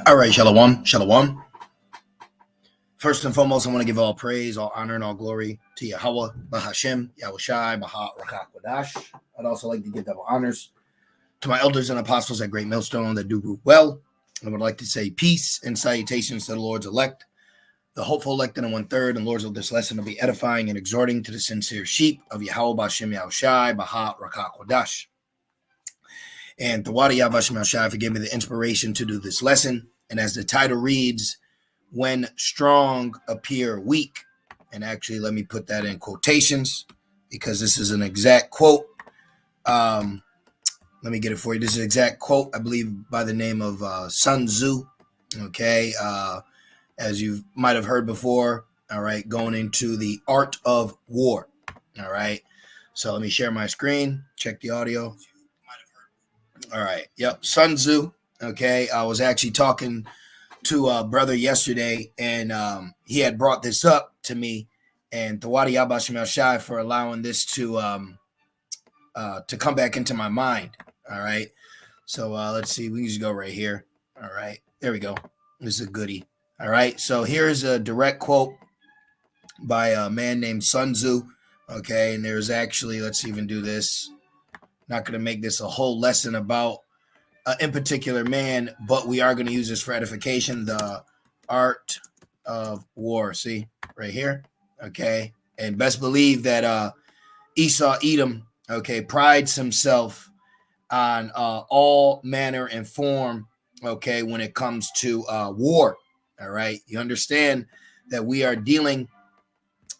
All right, Shalom, Shalom. First and foremost, I want to give all praise, all honor, and all glory to Yahweh, Bahashem, Yahushai, Baha, Rakak, Wadash. I'd also like to give double honors to my elders and apostles at Great Millstone that do root well. I would like to say peace and salutations to the Lord's elect, the hopeful elect in 1/3, and Lords of this lesson will be edifying and exhorting to the sincere sheep of Yahweh, Bahashem, Yahushai, Baha, Rakak, Wadash. And Tawadi Yahbashim Yahushai for giving me the inspiration to do this lesson. And as the title reads, when strong appear weak. And actually, let me put that in quotations because this is an exact quote. Let me get it for you. This is an exact quote, I believe, by the name of Sun Tzu. Okay. As you might have heard before. All right. Going into the art of war. All right. So let me share my screen. Check the audio. All right. Yep. Sun Tzu. Okay. I was actually talking to a brother yesterday, and he had brought this up to me, and Tawadi Yabashim Shai for allowing this to come back into my mind. All right. So let's see. We can just go right here. All right. There we go. This is a goodie. All right. So here's a direct quote by a man named Sun Tzu. Okay. And there's actually, let's even do this. Not going to make this a whole lesson about in particular man, but we are going to use this for edification. The art of war. See right here. Okay. And best believe that Esau Edom, okay, prides himself on all manner and form, okay, when it comes to war. All right. You understand that we are dealing,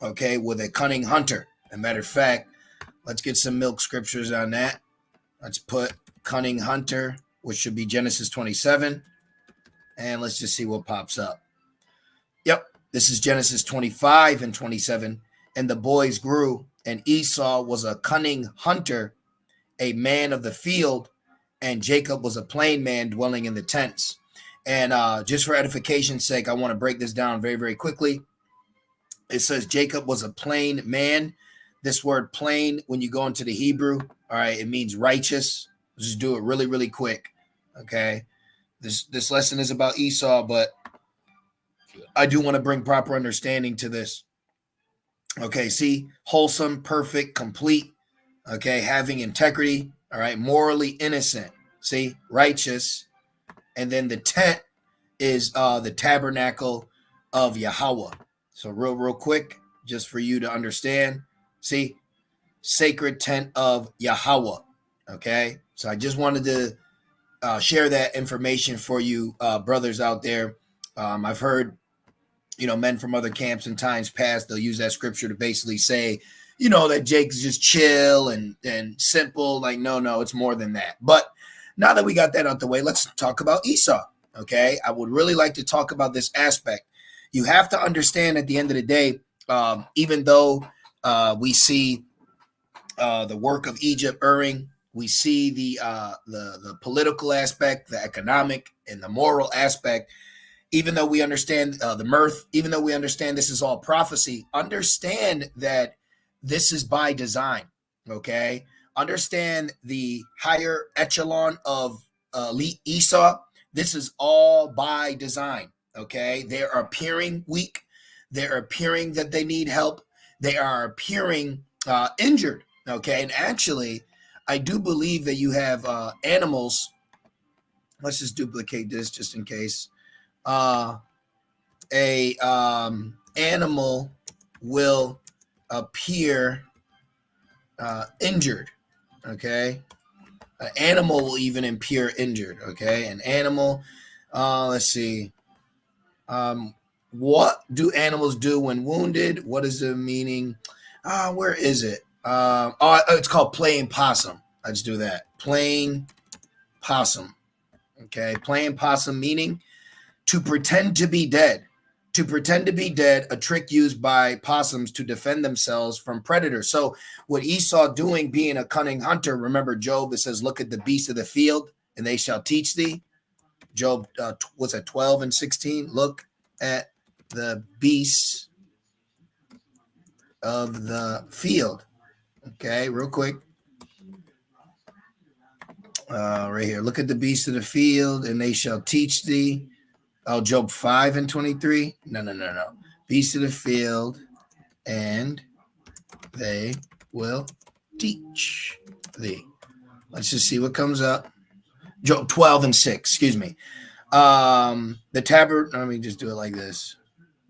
okay, with a cunning hunter. As a matter of fact, let's get some milk scriptures on that. Let's put cunning hunter, which should be Genesis 27. And let's just see what pops up. Yep, this is Genesis 25 and 27. And the boys grew, and Esau was a cunning hunter, a man of the field, and Jacob was a plain man dwelling in the tents. And just for edification's sake, I want to break this down very, very quickly. It says Jacob was a plain man. This word plain, when you go into the Hebrew, all right, it means righteous. Let's just do it really, really quick. Okay. This lesson is about Esau, but I do want to bring proper understanding to this. Okay. See, wholesome, perfect, complete. Okay. Having integrity. All right. Morally innocent. See, righteous. And then the tent is the tabernacle of Yahweh. So real quick, just for you to understand. See, sacred tent of Yahweh. Okay. So I just wanted to share that information for you brothers out there. I've heard, men from other camps in times past, they'll use that scripture to basically say, that Jake's just chill and simple. Like, no, it's more than that. But now that we got that out the way, let's talk about Esau. Okay. I would really like to talk about this aspect. You have to understand at the end of the day, even though we see the work of Egypt erring, we see the political aspect, the economic, and the moral aspect. Even though we understand the mirth, even though we understand this is all prophecy, understand that this is by design, okay? Understand the higher echelon of elite Esau. This is all by design, okay? They are appearing weak. They're appearing that they need help. They are appearing injured, okay? And actually, I do believe that you have animals. Let's just duplicate this just in case. Animal will appear injured, okay? An animal will even appear injured, okay? An animal, let's see. What do animals do when wounded? What is the meaning? Where is it? It's called playing possum. Let's do that. Playing possum. Okay. Playing possum meaning to pretend to be dead. To pretend to be dead, a trick used by possums to defend themselves from predators. So what Esau doing, being a cunning hunter, remember Job, it says, look at the beasts of the field and they shall teach thee. Job, what's that, 12 and 16? Look at the beasts of the field. Okay, real quick. Right here. Look at the beasts of the field, and they shall teach thee. Oh, Job 5 and 23. No. Beasts of the field, and they will teach thee. Let's just see what comes up. Job 12 and 6. Excuse me. The tabernacle. Let me just do it like this.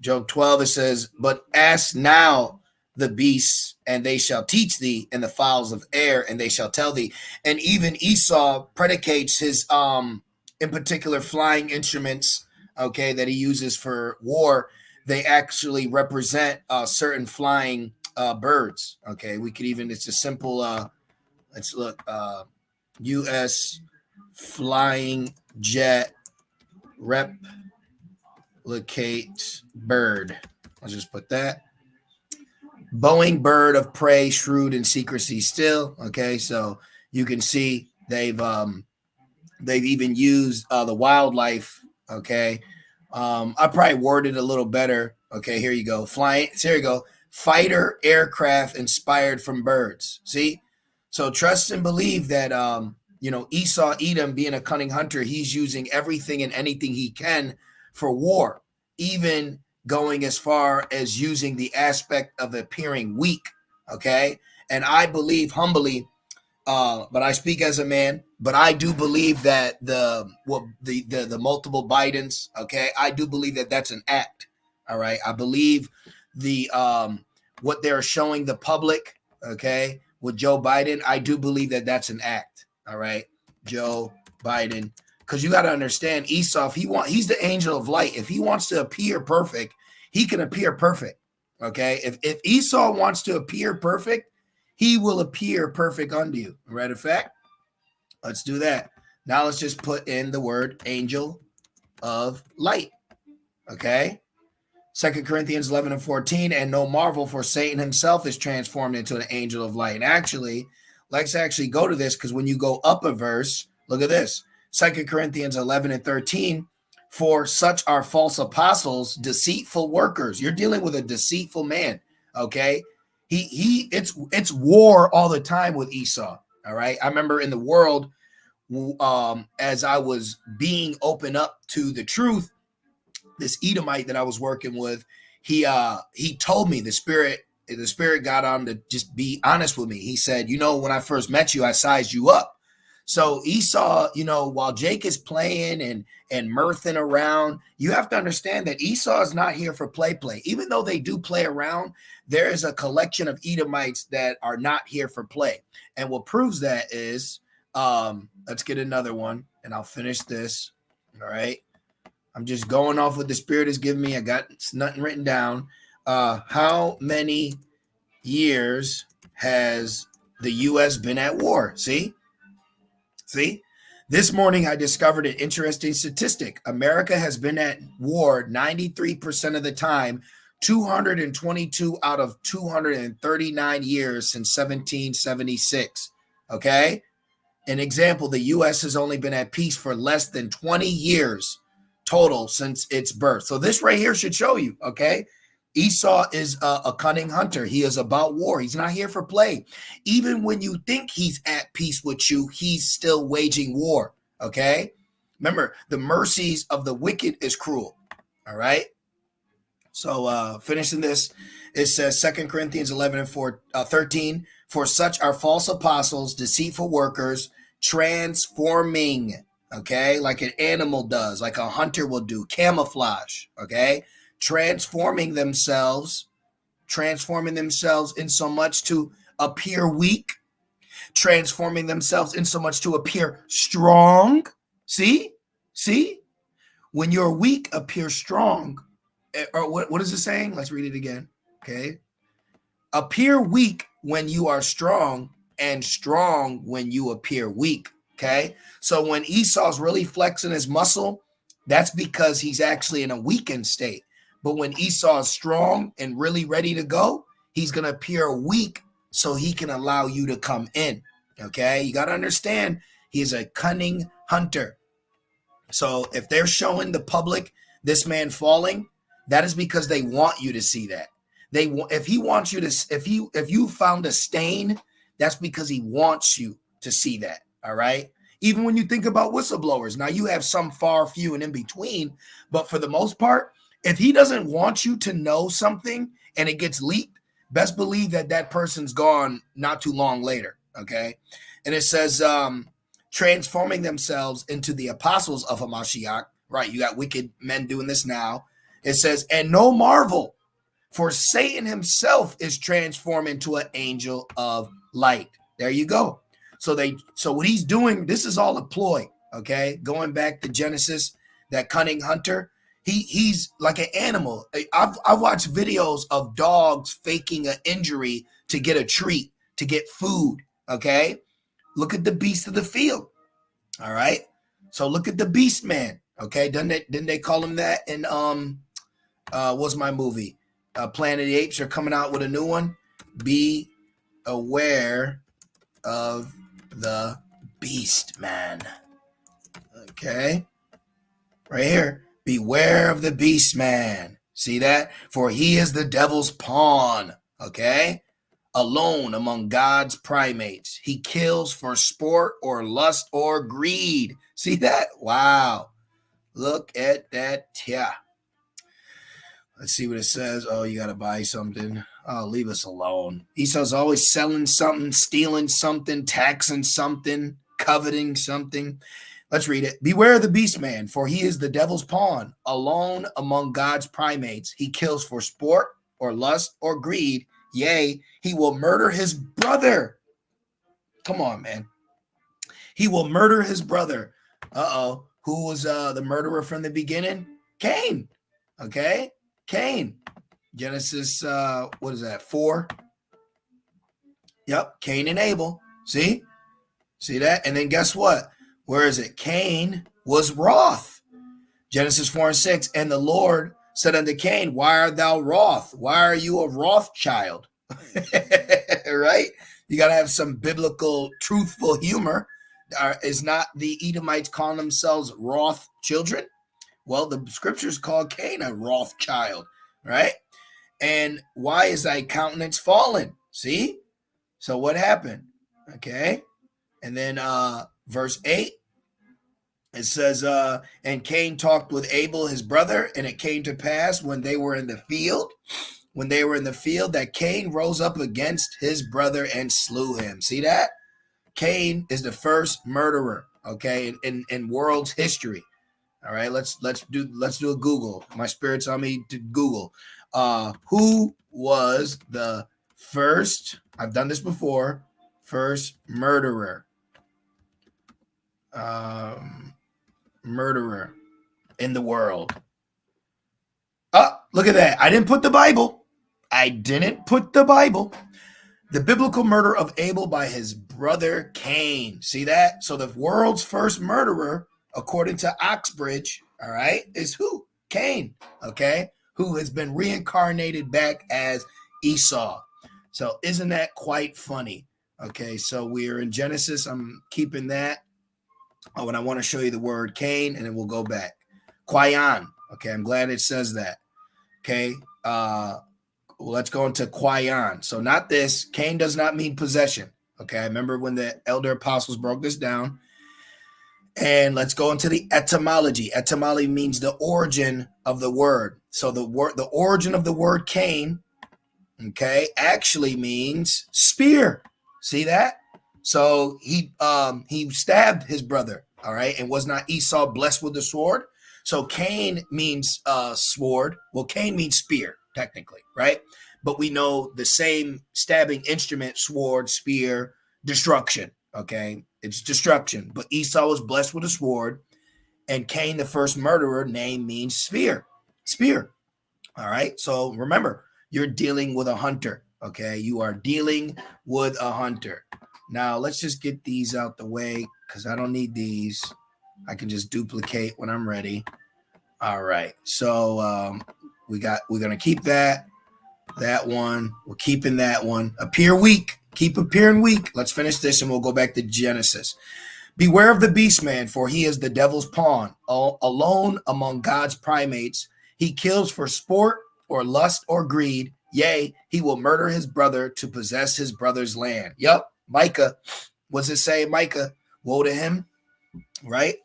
Job 12, it says, but ask now the beasts, and they shall teach thee, and the fowls of air, and they shall tell thee. And even Esau predicates his in particular flying instruments, okay, that he uses for war. They actually represent certain flying birds. Okay, we could even, it's a simple let's look, US flying jet replicate bird. I'll just put that. Boeing bird of prey, shrewd in secrecy still. Okay, so you can see they've even used the wildlife. Okay, I probably worded a little better. Okay, here you go. Flying. Here you go. Fighter aircraft inspired from birds. See, so trust and believe that Esau Edom, being a cunning hunter, he's using everything and anything he can for war, even going as far as using the aspect of appearing weak. Okay, and I believe humbly, but I speak as a man. But I do believe that the multiple Bidens. Okay, I do believe that that's an act. All right, I believe the what they're showing the public. Okay, with Joe Biden, I do believe that that's an act. All right, Joe Biden, because you got to understand Esau. If he's the angel of light. If he wants to appear perfect, he can appear perfect. Okay, if Esau wants to appear perfect, he will appear perfect unto you. Matter of fact, let's do that. Now let's just put in the word angel of light. Okay. 2 Corinthians 11 and 14, and no marvel, for Satan himself is transformed into an angel of light. And actually, let's actually go to this, because when you go up a verse, look at this. 2 Corinthians 11 and 13, for such are false apostles, deceitful workers. You're dealing with a deceitful man, okay? It's war all the time with Esau, all right? I remember in the world, as I was being open up to the truth, this Edomite that I was working with, he told me the spirit got on to just be honest with me. He said, when I first met you, I sized you up. So Esau, while Jake is playing and mirthing around, you have to understand that Esau is not here for play. Even though they do play around, there is a collection of Edomites that are not here for play. And what proves that is, let's get another one, and I'll finish this. All right. I'm just going off what the Spirit has given me. I got nothing written down. How many years has the U.S. been at war? See? This morning I discovered an interesting statistic. America has been at war 93% of the time, 222 out of 239 years since 1776. Okay? An example, the U.S. has only been at peace for less than 20 years total since its birth. So this right here should show you, okay? Esau is a cunning hunter. He is about war. He's not here for play. Even when you think he's at peace with you, he's still waging war, okay? Remember, the mercies of the wicked is cruel, all right? So finishing this, it says 2 Corinthians 11 and 13, for such are false apostles, deceitful workers, transforming, okay, like an animal does, like a hunter will do, camouflage, okay, transforming themselves in so much to appear weak, transforming themselves in so much to appear strong. See, when you're weak, appear strong. Or what is it saying? Let's read it again. Okay, appear weak when you are strong, and strong when you appear weak. Okay, so when Esau's really flexing his muscle, that's because he's actually in a weakened state. But when Esau is strong and really ready to go, he's going to appear weak so he can allow you to come in. Okay, you got to understand, he is a cunning hunter. So if they're showing the public this man falling, that is because they want you to see that. If you found a stain, that's because he wants you to see that. All right. Even when you think about whistleblowers, now you have some far few and in between, but for the most part, if he doesn't want you to know something and it gets leaked, best believe that that person's gone not too long later. Okay. And it says, transforming themselves into the apostles of Hamashiach. Right. You got wicked men doing this now. It says, and no marvel, for Satan himself is transformed into an angel of light. There you go. So what he's doing, this is all a ploy. Okay. Going back to Genesis, that cunning hunter, he's like an animal. I've watched videos of dogs faking an injury to get a treat, to get food. Okay. Look at the beast of the field. All right. So look at the beast man. Okay. Didn't they call him that in what's my movie? Planet of the Apes are coming out with a new one. Be aware of the beast man. Okay. Right here. Beware of the beast man. See that? For he is the devil's pawn. Okay. Alone among God's primates. He kills for sport or lust or greed. See that? Wow. Look at that. Yeah. Let's see what it says. Oh, you got to buy something. Oh, leave us alone. Esau's always selling something, stealing something, taxing something, coveting something. Let's read it. Beware of the beast man, for he is the devil's pawn. Alone among God's primates. He kills for sport or lust or greed. Yea, he will murder his brother. Come on, man. He will murder his brother. Uh-oh. Who was the murderer from the beginning? Cain. Okay. Cain. Genesis, what is that? 4. Yep. Cain and Abel. See that? And then guess what? Where is it? Cain was wroth. Genesis 4:6. And the Lord said unto Cain, why art thou wroth? Why are you a wroth child? Right? You got to have some biblical, truthful humor. Is not the Edomites calling themselves wroth children? Well, the scriptures call Cain a wroth child, right? And why is thy countenance fallen? See? So what happened? Okay. And then verse 8, it says, and Cain talked with Abel, his brother, and it came to pass when they were in the field, that Cain rose up against his brother and slew him. See that? Cain is the first murderer, okay, in world's history. All right, let's do a Google. My spirit's on me to Google. Who was the first? I've done this before. First murderer. Murderer in the world. Oh, look at that. I didn't put the Bible. The biblical murder of Abel by his brother Cain. See that? So the world's first murderer, according to Oxbridge, all right, is who? Cain, okay? Who has been reincarnated back as Esau. So isn't that quite funny? Okay, so we're in Genesis. I'm keeping that. Oh, and I want to show you the word Cain, and then we'll go back. Quayan. Okay, I'm glad it says that. Okay, let's go into Quayan. So not this. Cain does not mean possession. Okay, I remember when the elder apostles broke this down. And let's go into the etymology. Etymology means the origin of the word. So the origin of the word Cain, okay, actually means spear. See that? So he stabbed his brother, all right, and was not Esau blessed with the sword? So Cain means sword. Well, Cain means spear, technically, right? But we know the same stabbing instrument, sword, spear, destruction, okay? It's destruction. But Esau was blessed with a sword, and Cain, the first murderer, name means spear. All right? So remember, you're dealing with a hunter, okay? You are dealing with a hunter. Now, let's just get these out the way because I don't need these. I can just duplicate when I'm ready. All right. So we're going to keep that one. We're keeping that one. Appear weak. Keep appearing weak. Let's finish this and we'll go back to Genesis. Beware of the beast man, for he is the devil's pawn. Alone among God's primates, he kills for sport or lust or greed. Yea, he will murder his brother to possess his brother's land. Yup. Micah. What's it say, Micah? Woe to him. right?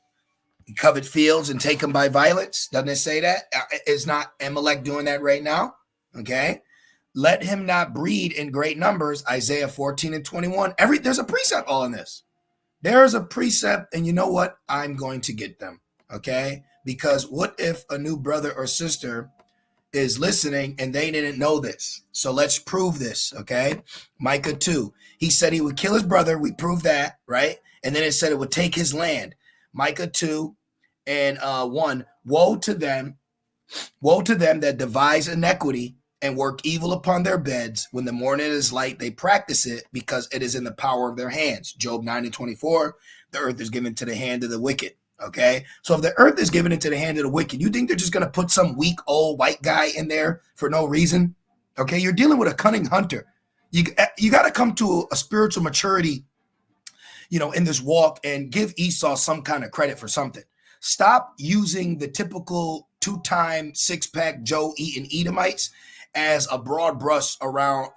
He covet fields and take them by violence. Doesn't it say that? Is not Amalek doing that right now? Okay. Let him not breed in great numbers. Isaiah 14 and 21. There's a precept all in this. There's a precept, and you know what? I'm going to get them. Okay. Because what if a new brother or sister is listening and they didn't know this? So let's prove this. Okay. Micah 2. He said he would kill his brother. We proved that, right? And then it said it would take his land. Micah 2 and 1. Woe to them that devise iniquity and work evil upon their beds. When the morning is light, they practice it, because it is in the power of their hands. Job 9 and 24. The earth is given to the hand of the wicked. Okay, so if the earth is given into the hand of the wicked, you think they're just going to put some weak old white guy in there for no reason? Okay, you're dealing with a cunning hunter. You got to come to a spiritual maturity, in this walk, and give Esau some kind of credit for something. Stop using the typical 2-time 6-pack Joe eating Edomites as a broad brush around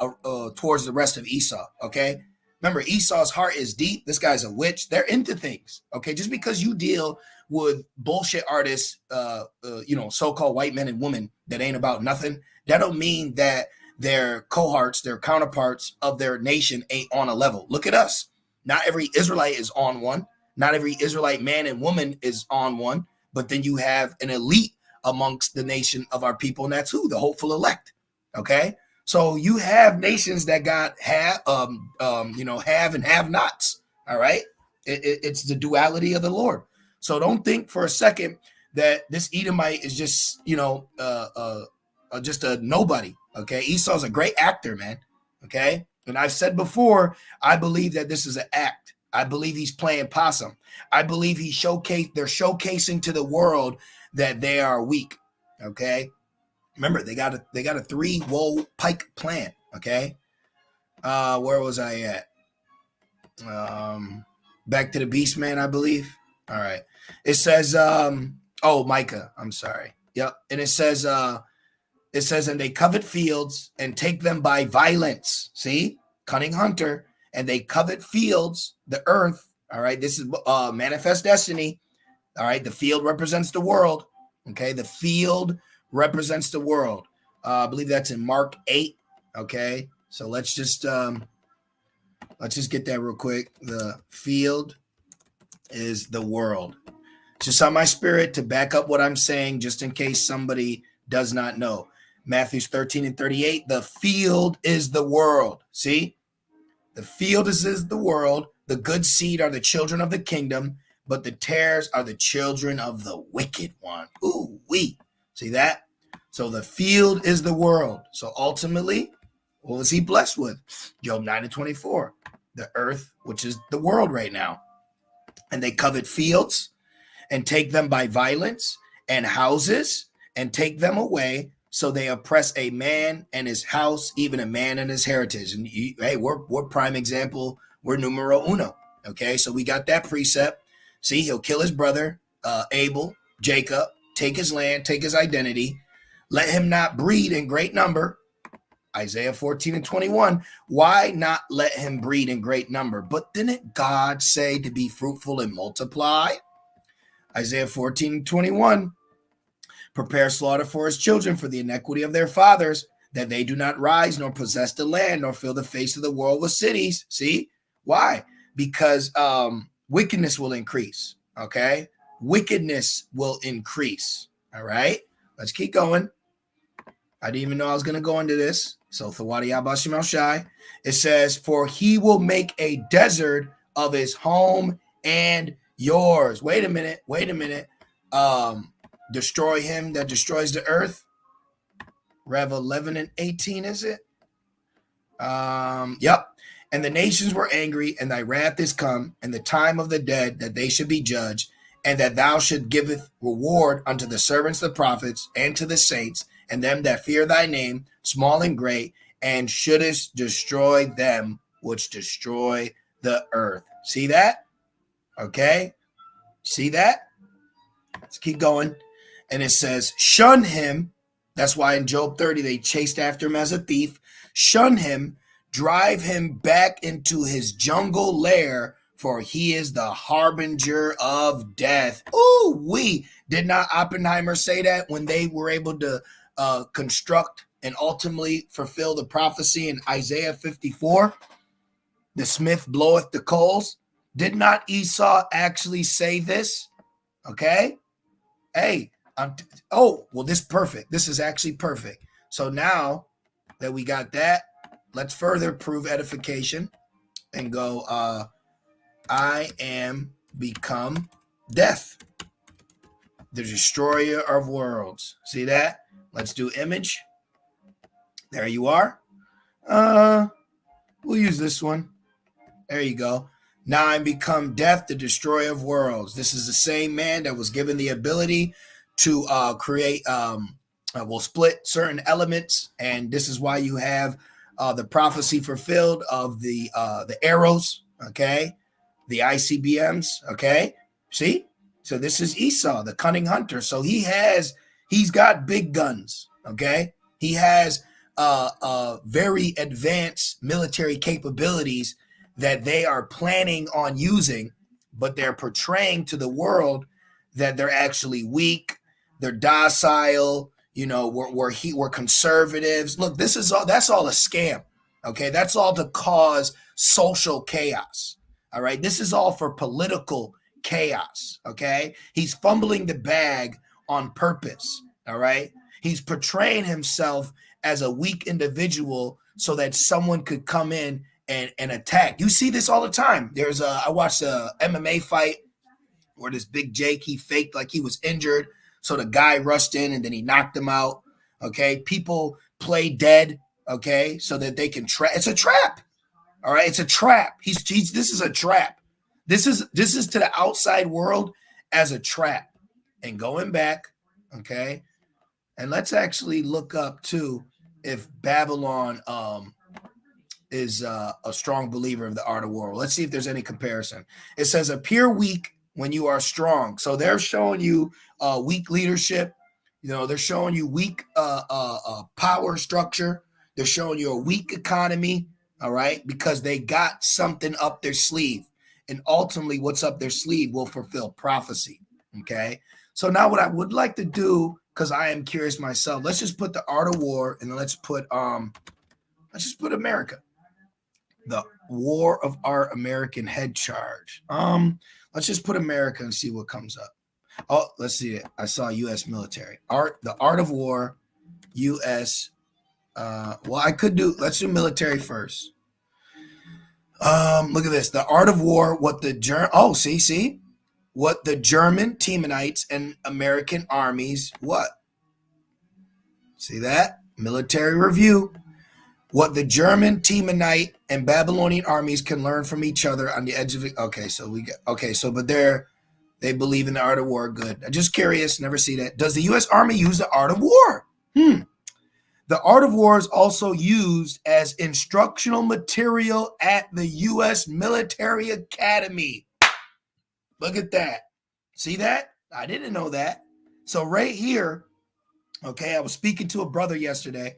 towards the rest of Esau. Okay. Remember, Esau's heart is deep. This guy's a witch. They're into things. Okay. Just because you deal with bullshit artists, so-called white men and women that ain't about nothing, that don't mean that their cohorts, their counterparts of their nation ain't on a level. Look at us. Not every Israelite is on one. Not every Israelite man and woman is on one. But then you have an elite amongst the nation of our people, and that's who? The hopeful elect. Okay. So you have nations that got have and have nots. All right. It's the duality of the Lord. So don't think for a second that this Edomite is just, just a nobody. Okay. Esau's a great actor, man. Okay. And I've said before, I believe that this is an act. I believe he's playing possum. I believe they're showcasing to the world that they are weak. Okay. Remember, they got a 3-woe pike plan. Okay. Where was I at? Back to the beast man, I believe. All right. It says, Micah. I'm sorry. Yep. And it says, and they covet fields and take them by violence. See, cunning hunter, and they covet fields, the earth. All right. This is manifest destiny. All right. The field represents the world. Okay. The field represents the world. I believe that's in Mark 8. Okay. So let's just get that real quick. The field is the world. It's just on my spirit to back up what I'm saying, just in case somebody does not know. Matthew 13 and 38. The field is the world. See, the field is the world. The good seed are the children of the kingdom, but the tares are the children of the wicked one. Ooh, wee. See that? So the field is the world. So ultimately, what was he blessed with? Job 9 and 24. The earth, which is the world right now. And they covet fields and take them by violence, and houses and take them away. So they oppress a man and his house, even a man and his heritage. And we're prime example. We're numero uno. Okay, so we got that precept. See, he'll kill his brother, Abel, Jacob, take his land, take his identity. Let him not breed in great number. Isaiah 14 and 21. Why not let him breed in great number? But didn't God say to be fruitful and multiply? Isaiah 14 and 21. Prepare slaughter for his children for the iniquity of their fathers, that they do not rise nor possess the land nor fill the face of the world with cities. See? Why? Because wickedness will increase. Okay? Wickedness will increase. All right? Let's keep going. I didn't even know I was going to go into this. So, Thawadi Abashim Al-Shai. It says, for he will make a desert of his home and yours. Wait a minute. Destroy him that destroys the earth. Rev 11 and 18, is it? Yep. And the nations were angry, and thy wrath is come, and the time of the dead that they should be judged, and that thou should giveth reward unto the servants, the prophets, and to the saints, and them that fear thy name, small and great, and shouldest destroy them which destroy the earth. See that? Okay. See that? Let's keep going. And it says, shun him. That's why in Job 30, they chased after him as a thief. Shun him, drive him back into his jungle lair, for he is the harbinger of death. Ooh, did not Oppenheimer say that when they were able to construct and ultimately fulfill the prophecy in Isaiah 54? The smith bloweth the coals. Did not Esau actually say this? Okay. Hey, well, this is perfect. This is actually perfect. So now that we got that, let's further prove edification and go, I am become death, the destroyer of worlds. See that? Let's do image. There you are. We'll use this one. There you go. Now I become death, the destroyer of worlds. This is the same man that was given the ability to create, will split certain elements. And this is why you have the prophecy fulfilled of the arrows, okay? The ICBMs, okay? See? So this is Esau, the cunning hunter. So he's got big guns, okay? He has very advanced military capabilities that they are planning on using, but they're portraying to the world that they're actually weak, they're docile, we're conservatives. Look, that's all a scam. Okay, that's all to cause social chaos. All right, this is all for political chaos. Okay, he's fumbling the bag on purpose. All right, he's portraying himself as a weak individual so that someone could come in and attack. You see this all the time. I watched a MMA fight where this big Jake, he faked like he was injured. So the guy rushed in and then he knocked him out. Okay. People play dead. Okay. So that they can it's a trap. All right. It's a trap. This is a trap. This is to the outside world as a trap. And going back. Okay. And let's actually look up too if Babylon, is a strong believer of the art of war. Let's see if there's any comparison. It says appear weak when you are strong. So they're showing you weak leadership. They're showing you weak power structure. They're showing you a weak economy. All right. Because they got something up their sleeve. And ultimately what's up their sleeve will fulfill prophecy. Okay. So now what I would like to do, because I am curious myself, let's just put the art of war and then let's put America. The War of Art American Head Charge. Let's just put America and see what comes up. Oh, let's see it. I saw U.S. military. The Art of War, U.S. Let's do military first. Look at this. The Art of War, what the German Teamanites and American armies, what? See that? Military review. What the German, Temanite, and Babylonian armies can learn from each other on the edge of it. Okay, but they believe in the art of war. Good. I'm just curious. Never see that. Does the U.S. Army use the art of war? The art of war is also used as instructional material at the U.S. Military Academy. Look at that. See that? I didn't know that. So right here, okay, I was speaking to a brother yesterday,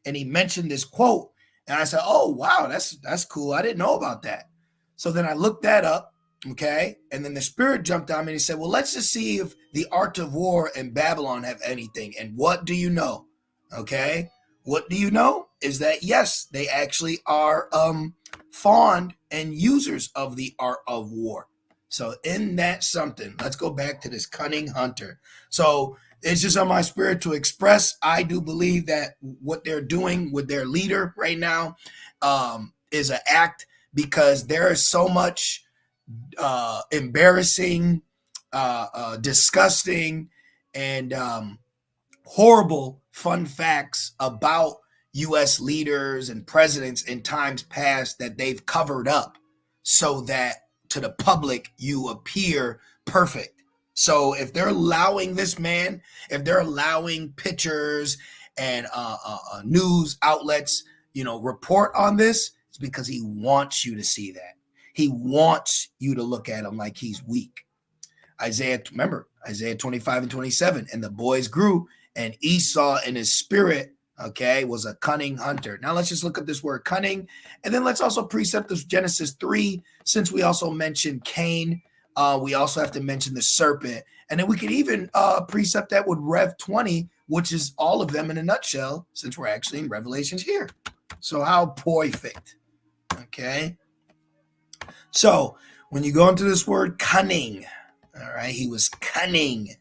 and he mentioned this quote, and I said, oh, wow, that's cool. I didn't know about that. So then I looked that up, okay, and then the spirit jumped on me and he said, well, let's just see if the art of war and Babylon have anything. And what do you know? Okay, what do you know is that, yes, they actually are fond and users of the art of war. So in that something, let's go back to this cunning hunter. So it's just on my spirit to express. I do believe that what they're doing with their leader right now is an act, because there is so much embarrassing, disgusting, and horrible fun facts about U.S. leaders and presidents in times past that they've covered up so that to the public you appear perfect. So if they're allowing this man, if they're allowing pictures and news outlets, report on this, it's because he wants you to see that. He wants you to look at him like he's weak. Isaiah 25 and 27, and the boys grew, and Esau in his spirit okay, was a cunning hunter. Now let's just look up this word cunning, and then let's also precept this Genesis 3, since we also mentioned Cain. We also have to mention the serpent, and then we could even precept that with Rev 20, which is all of them in a nutshell, since we're actually in Revelations here. So how perfect, okay? So when you go into this word cunning, all right, he was cunning.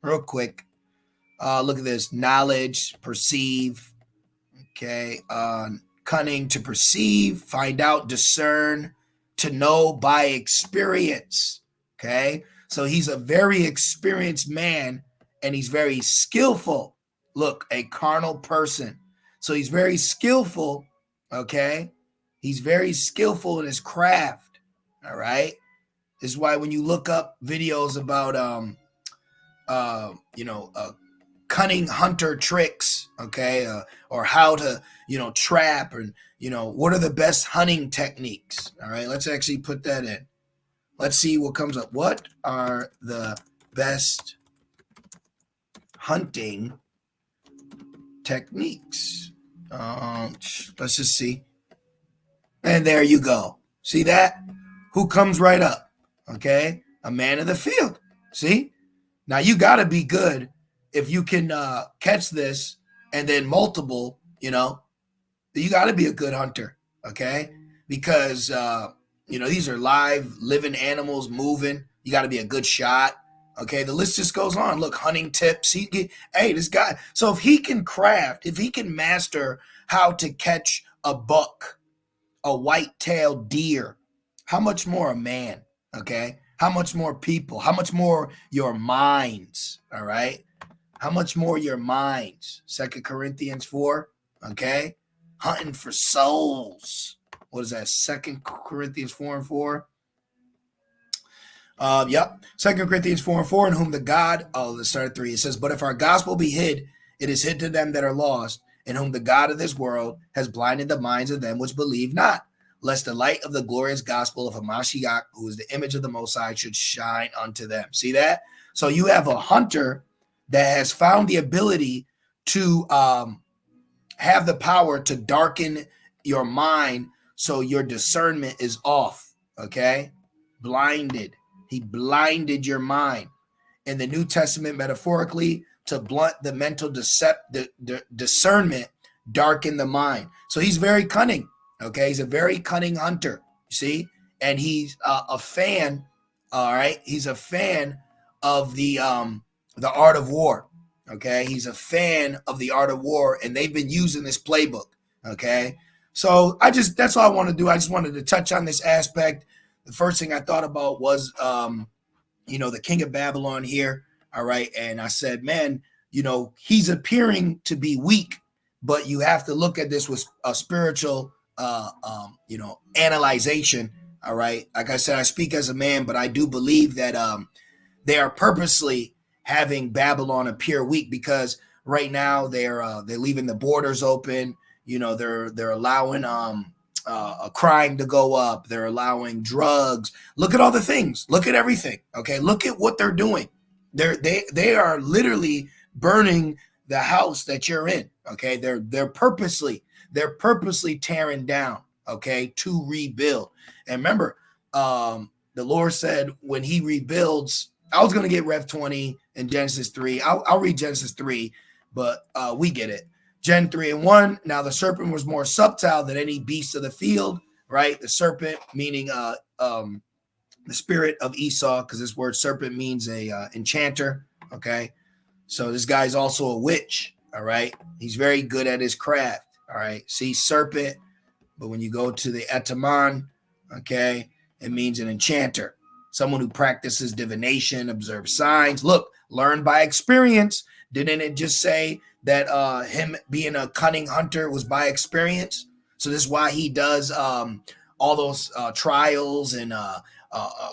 Real quick, look at this: knowledge, perceive, okay, cunning, to perceive, find out, discern, to know by experience, okay? So he's a very experienced man, and he's very skillful. Look, a carnal person. So he's very skillful, okay? He's very skillful in his craft, all right? This is why when you look up videos about, cunning hunter tricks, okay, or how to, trap, and, what are the best hunting techniques, all right? Let's actually put that in. Let's see what comes up. What are the best hunting techniques? Let's just see. And there you go. See that? Who comes right up? Okay, a man of the field. See? Now you got to be good if you can catch this, and then multiple, you got to be a good hunter, okay? Because, these are live, living animals moving. You got to be a good shot, okay? The list just goes on. Look, hunting tips. This guy. So if he can master how to catch a buck, a white-tailed deer, how much more a man, okay? How much more people? How much more your minds, all right? How much more your minds? 2 Corinthians 4, okay? Hunting for souls. What is that? 2 Corinthians 4 and 4? Yep. 2 Corinthians 4 and 4, in whom the God, let's start at 3. It says, but if our gospel be hid, it is hid to them that are lost, in whom the God of this world has blinded the minds of them which believe not, lest the light of the glorious gospel of Hamashiach, who is the image of the Most High, should shine unto them. See that? So you have a hunter that has found the ability to have the power to darken your mind so your discernment is off, okay? Blinded. He blinded your mind. In the New Testament, metaphorically, to blunt the mental discernment, darken the mind. So he's very cunning, okay? He's a very cunning hunter, you see? And he's a fan, all right? He's a fan of the art of war, okay? He's a fan of the art of war, and they've been using this playbook, okay? So that's all I want to do. I just wanted to touch on this aspect. The first thing I thought about was, the king of Babylon here, all right? And I said, man, he's appearing to be weak, but you have to look at this with a spiritual, analyzation, all right? Like I said, I speak as a man, but I do believe that they are purposely having Babylon appear weak, because right now they're leaving the borders open. They're allowing a crime to go up. They're allowing drugs. Look at all the things. Look at everything. Okay, look at what they're doing. They are literally burning the house that you're in. Okay, they're purposely tearing down. Okay, to rebuild. And remember, the Lord said when He rebuilds. I was going to get Rev 20 and Genesis 3. I'll read Genesis 3, but we get it. Gen 3 and 1. Now the serpent was more subtle than any beast of the field, right? The serpent meaning the spirit of Esau, because this word serpent means a enchanter, okay? So this guy's also a witch, all right? He's very good at his craft, all right? See, serpent, but when you go to the etaman, okay, it means an enchanter. Someone who practices divination, observes signs. Look, learn by experience. Didn't it just say that him being a cunning hunter was by experience? So this is why he does all those trials and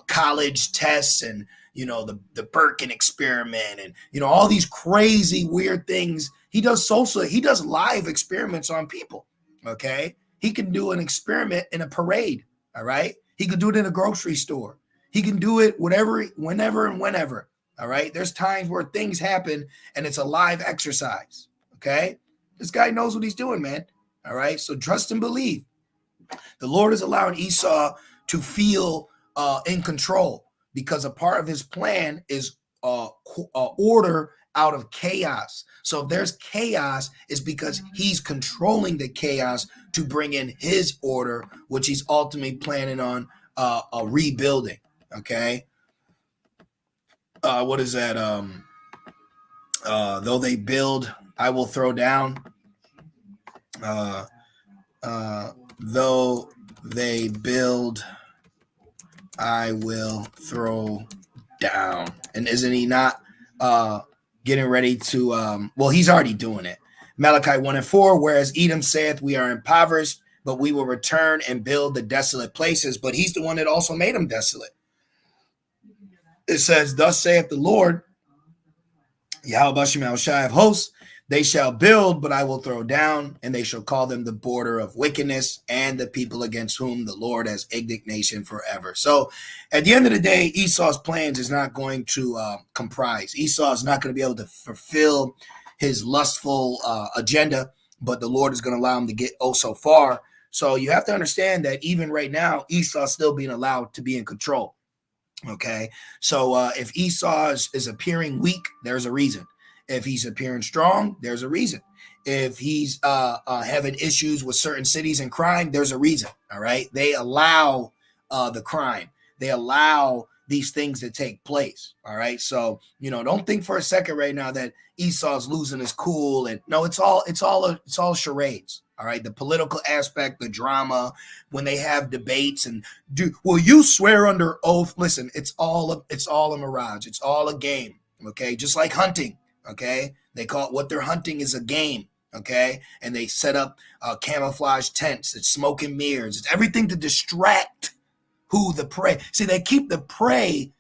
college tests, and the Birkin experiment, and all these crazy weird things. He does live experiments on people. Okay, he can do an experiment in a parade. All right, he could do it in a grocery store. He can do it whenever and whenever, all right? There's times where things happen, and it's a live exercise, okay? This guy knows what he's doing, man. All right. So trust and believe. The Lord is allowing Esau to feel in control because a part of his plan is order out of chaos. So if there's chaos, it's because he's controlling the chaos to bring in his order, which he's ultimately planning on rebuilding. Okay. What is that? Though they build, I will throw down. Though they build, I will throw down. And isn't he not getting ready to well, he's already doing it. Malachi 1:4, whereas Edom saith, we are impoverished, but we will return and build the desolate places. But he's the one that also made them desolate. It says, thus saith the Lord, Yahweh Bashem Yahushai of hosts, they shall build, but I will throw down, and they shall call them the border of wickedness and the people against whom the Lord has indignation forever. So at the end of the day, Esau's plans is not going to comprise. Esau is not going to be able to fulfill his lustful agenda, but the Lord is going to allow him to get so far. So you have to understand that even right now, Esau is still being allowed to be in control. Okay, so if Esau is appearing weak, there's a reason. If he's appearing strong, there's a reason. If he's having issues with certain cities and crime, there's a reason. All right, they allow the crime. They allow these things to take place. All right, so don't think for a second right now that Esau's losing his cool. And no, it's all charades. All right, the political aspect, the drama, when they have debates and will you swear under oath? Listen, it's all a mirage. It's all a game. Okay, just like hunting. Okay, they call it what they're hunting is a game. Okay, and they set up camouflage tents. It's smoke and mirrors. It's everything to distract the prey. See, they keep the prey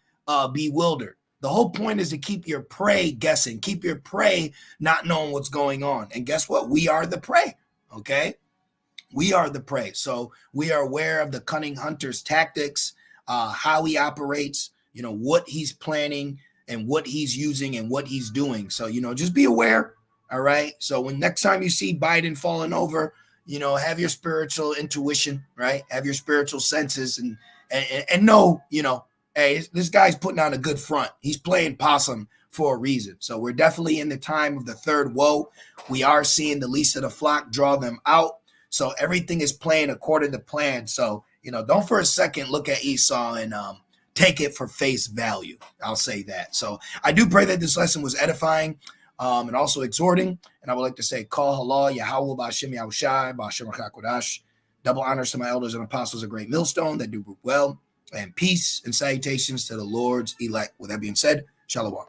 bewildered. The whole point is to keep your prey guessing, keep your prey not knowing what's going on. And guess what? We are the prey. Okay, we are the prey. So we are aware of the cunning hunter's tactics, how he operates, what he's planning and what he's using and what he's doing. So, just be aware. All right. So when next time you see Biden falling over, have your spiritual intuition, right? Have your spiritual senses and know, hey, this guy's putting on a good front. He's playing possum for a reason. So we're definitely in the time of the third woe. We are seeing the least of the flock draw them out. So everything is playing according to plan. So, don't for a second look at Esau and take it for face value. I'll say that. So I do pray that this lesson was edifying and also exhorting. And I would like to say, call halal, Yahweh, Ba'ashem Yahushai, Ba'ashem Rakakodash. Double honors to my elders and apostles, a great millstone that do well. And peace and salutations to the Lord's elect. With that being said, shalom.